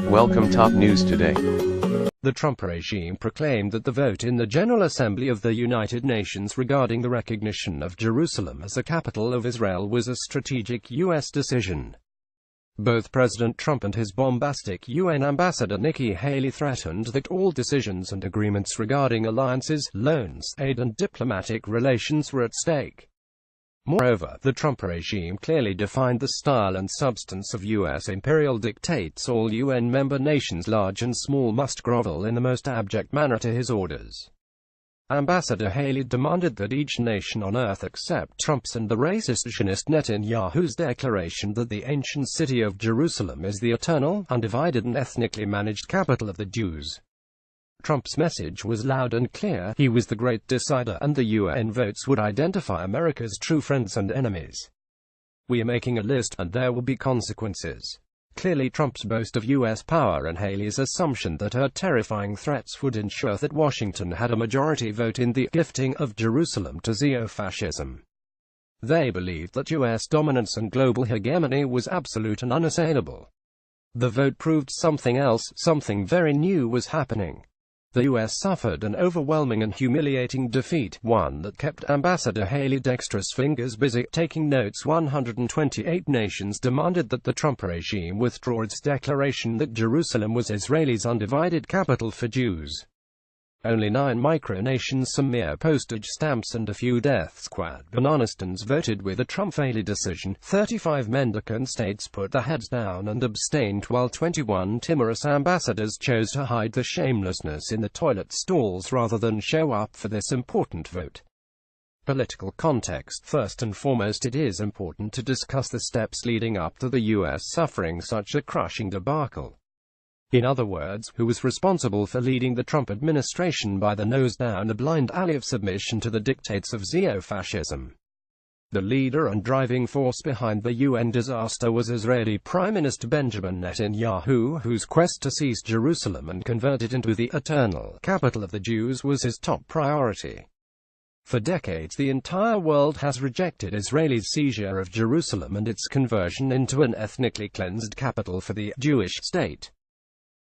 Welcome top news today. The Trump regime proclaimed that the vote in the General Assembly of the United Nations regarding the recognition of Jerusalem as the capital of Israel was a strategic U.S. decision. Both President Trump and his bombastic UN ambassador Nikki Haley threatened that all decisions and agreements regarding alliances, loans, aid and diplomatic relations were at stake. Moreover, the Trump regime clearly defined the style and substance of U.S. imperial dictates. All UN member nations, large and small, must grovel in the most abject manner to his orders. Ambassador Haley demanded that each nation on earth accept Trump's and the racist Zionist Netanyahu's declaration that the ancient city of Jerusalem is the eternal, undivided and ethnically managed capital of the Jews. Trump's message was loud and clear: he was the great decider, and the UN votes would identify America's true friends and enemies. We are making a list, and there will be consequences. Clearly, Trump's boast of U.S. power and Haley's assumption that her terrifying threats would ensure that Washington had a majority vote in the gifting of Jerusalem to xenofascism. They believed that U.S. dominance and global hegemony was absolute and unassailable. The vote proved something else. Something very new was happening. The U.S. suffered an overwhelming and humiliating defeat, one that kept Ambassador Haley's dexterous fingers busy taking notes. 128 nations demanded that the Trump regime withdraw its declaration that Jerusalem was Israel's undivided capital for Jews. Only 9 micronations, some mere postage stamps and a few death squad bananistans voted with the Trump-Haley decision. 35 mendicant states put their heads down and abstained, while 21 timorous ambassadors chose to hide the shamelessness in the toilet stalls rather than show up for this important vote. Political context. First and foremost, it is important to discuss the steps leading up to the U.S. suffering such a crushing debacle. In other words, who was responsible for leading the Trump administration by the nose down, a blind alley of submission to the dictates of xenofascism? The leader and driving force behind the UN disaster was Israeli Prime Minister Benjamin Netanyahu, whose quest to seize Jerusalem and convert it into the eternal capital of the Jews was his top priority. For decades, the entire world has rejected Israel's seizure of Jerusalem and its conversion into an ethnically cleansed capital for the Jewish state.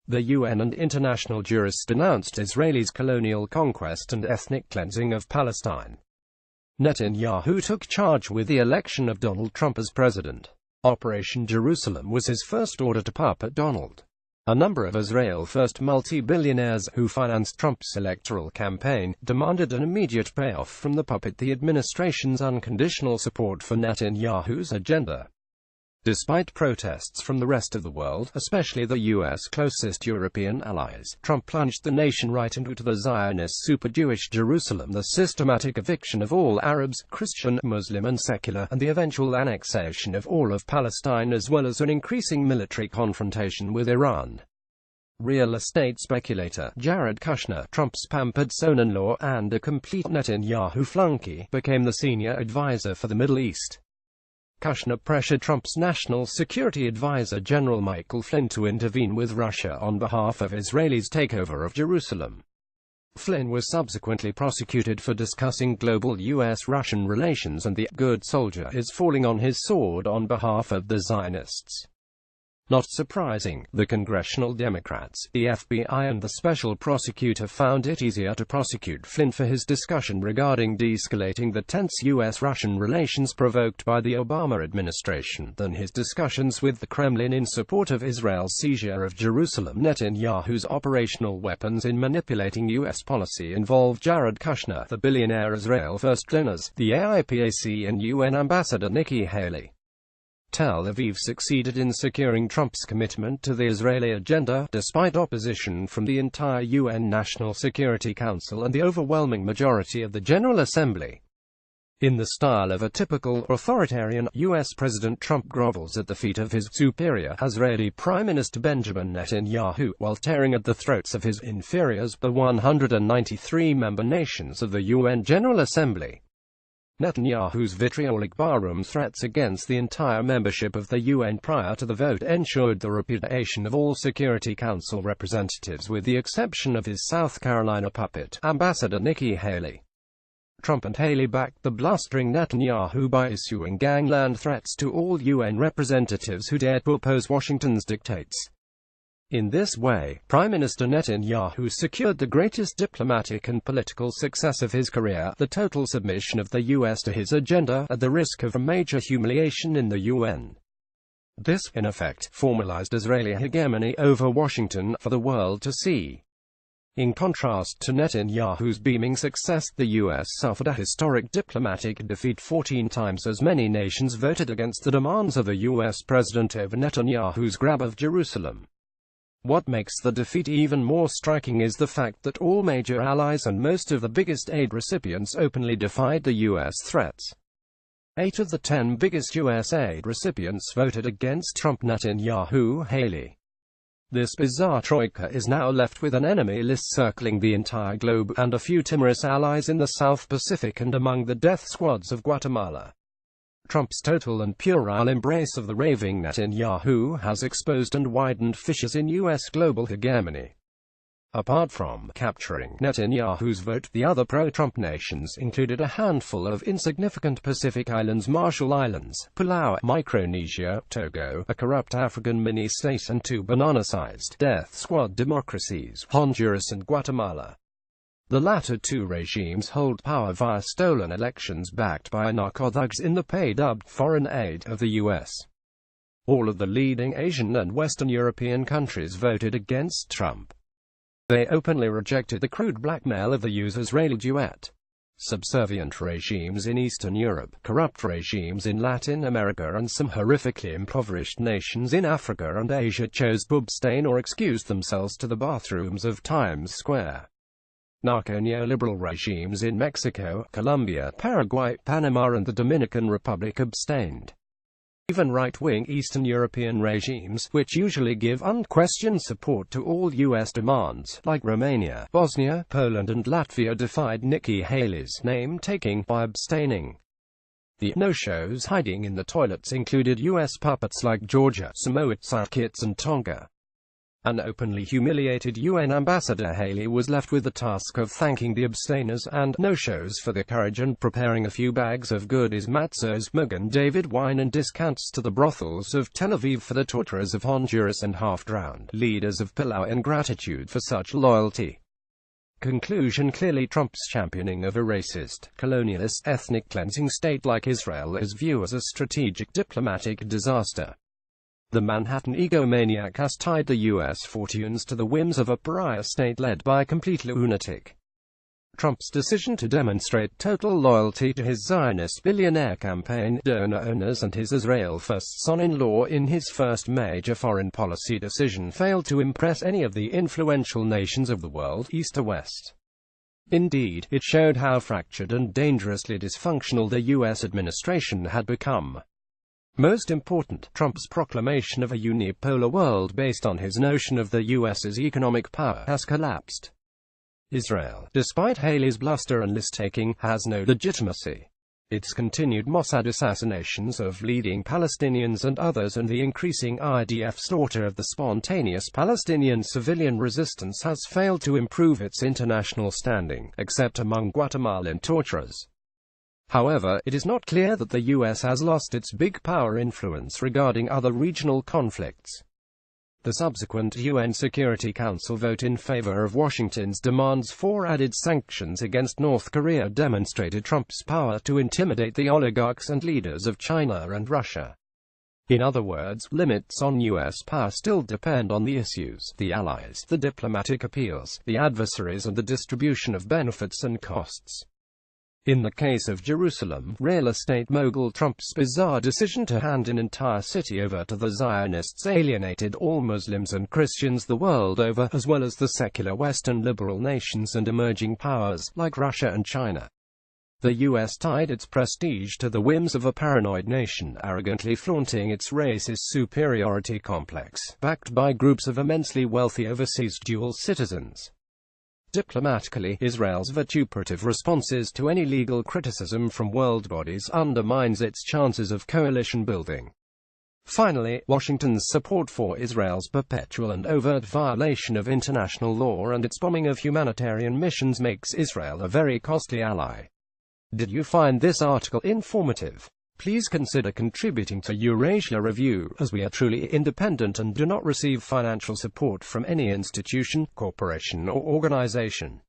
The UN and international jurists denounced Israel's colonial conquest and ethnic cleansing of Palestine. Netanyahu took charge with the election of Donald Trump as president. Operation Jerusalem was his first order to puppet Donald. A number of Israel First multi-billionaires, who financed Trump's electoral campaign, demanded an immediate payoff from the puppet, the administration's unconditional support for Netanyahu's agenda. Despite protests from the rest of the world, especially the U.S. closest European allies, Trump plunged the nation right into the Zionist super-Jewish Jerusalem, the systematic eviction of all Arabs, Christian, Muslim and secular, and the eventual annexation of all of Palestine, as well as an increasing military confrontation with Iran. Real estate speculator Jared Kushner, Trump's pampered son-in-law and a complete Netanyahu flunky, became the senior advisor for the Middle East. Kushner pressured Trump's national security advisor General Michael Flynn to intervene with Russia on behalf of Israel's takeover of Jerusalem. Flynn was subsequently prosecuted for discussing global U.S.-Russian relations, and the good soldier is falling on his sword on behalf of the Zionists. Not surprising, the congressional Democrats, the FBI and the special prosecutor found it easier to prosecute Flynn for his discussion regarding de-escalating the tense U.S.-Russian relations provoked by the Obama administration than his discussions with the Kremlin in support of Israel's seizure of Jerusalem. Netanyahu's operational weapons in manipulating U.S. policy involved Jared Kushner, the billionaire Israel First donors, the AIPAC and UN ambassador Nikki Haley. Tel Aviv succeeded in securing Trump's commitment to the Israeli agenda, despite opposition from the entire UN National Security Council and the overwhelming majority of the General Assembly. In the style of a typical authoritarian, U.S. President Trump grovels at the feet of his superior, Israeli Prime Minister Benjamin Netanyahu, while tearing at the throats of his inferiors, the 193 member nations of the UN General Assembly. Netanyahu's vitriolic barroom threats against the entire membership of the UN prior to the vote ensured the repudiation of all Security Council representatives, with the exception of his South Carolina puppet, Ambassador Nikki Haley. Trump and Haley backed the blustering Netanyahu by issuing gangland threats to all UN representatives who dared to oppose Washington's dictates. In this way, Prime Minister Netanyahu secured the greatest diplomatic and political success of his career, the total submission of the US to his agenda, at the risk of a major humiliation in the UN. This, in effect, formalized Israeli hegemony over Washington for the world to see. In contrast to Netanyahu's beaming success, the US suffered a historic diplomatic defeat. 14 times as many nations voted against the demands of the US president over Netanyahu's grab of Jerusalem. What makes the defeat even more striking is the fact that all major allies and most of the biggest aid recipients openly defied the US threats. 8 of the 10 biggest US aid recipients voted against Trump, Netanyahu, Haley. This bizarre troika is now left with an enemy list circling the entire globe, and a few timorous allies in the South Pacific and among the death squads of Guatemala. Trump's total and puerile embrace of the raving Netanyahu has exposed and widened fissures in US global hegemony. Apart from capturing Netanyahu's vote, the other pro-Trump nations included a handful of insignificant Pacific islands: Marshall Islands, Palau, Micronesia, Togo, a corrupt African mini-state, and 2 banana-sized death squad democracies, Honduras and Guatemala. The latter 2 regimes hold power via stolen elections backed by narco-thugs in the pay-dubbed foreign aid of the US. All of the leading Asian and Western European countries voted against Trump. They openly rejected the crude blackmail of the US-Israeli duet. Subservient regimes in Eastern Europe, corrupt regimes in Latin America, and some horrifically impoverished nations in Africa and Asia chose to abstain or excused themselves to the bathrooms of Times Square. Narco-neoliberal regimes in Mexico, Colombia, Paraguay, Panama and the Dominican Republic abstained. Even right-wing Eastern European regimes, which usually give unquestioned support to all US demands, like Romania, Bosnia, Poland and Latvia, defied Nikki Haley's name-taking by abstaining. The no-shows hiding in the toilets included US puppets like Georgia, Samoa, St. Kitts and Tonga. An openly humiliated UN ambassador, Haley was left with the task of thanking the abstainers and no-shows for their courage and preparing a few bags of goodies, matzos, Magen David wine and discounts to the brothels of Tel Aviv for the torturers of Honduras and half-drowned leaders of Palau in gratitude for such loyalty. Conclusion: clearly Trump's championing of a racist, colonialist, ethnic cleansing state like Israel is viewed as a strategic diplomatic disaster. The Manhattan egomaniac has tied the U.S. fortunes to the whims of a pariah state led by a complete lunatic. Trump's decision to demonstrate total loyalty to his Zionist billionaire campaign donor owners and his Israel-first son-in-law in his first major foreign policy decision failed to impress any of the influential nations of the world, east to west. Indeed, it showed how fractured and dangerously dysfunctional the U.S. administration had become. Most important, Trump's proclamation of a unipolar world based on his notion of the U.S.'s economic power has collapsed. Israel, despite Haley's bluster and list-taking, has no legitimacy. Its continued Mossad assassinations of leading Palestinians and others and the increasing IDF slaughter of the spontaneous Palestinian civilian resistance has failed to improve its international standing, except among Guatemalan torturers. However, it is not clear that the U.S. has lost its big power influence regarding other regional conflicts. The subsequent UN Security Council vote in favor of Washington's demands for added sanctions against North Korea demonstrated Trump's power to intimidate the oligarchs and leaders of China and Russia. In other words, limits on U.S. power still depend on the issues, the allies, the diplomatic appeals, the adversaries and the distribution of benefits and costs. In the case of Jerusalem, real estate mogul Trump's bizarre decision to hand an entire city over to the Zionists alienated all Muslims and Christians the world over, as well as the secular Western liberal nations and emerging powers, like Russia and China. The U.S. tied its prestige to the whims of a paranoid nation, arrogantly flaunting its racist superiority complex, backed by groups of immensely wealthy overseas dual citizens. Diplomatically, Israel's vituperative responses to any legal criticism from world bodies undermines its chances of coalition building. Finally, Washington's support for Israel's perpetual and overt violation of international law and its bombing of humanitarian missions makes Israel a very costly ally. Did you find this article informative? Please consider contributing to Eurasia Review, as we are truly independent and do not receive financial support from any institution, corporation or organization.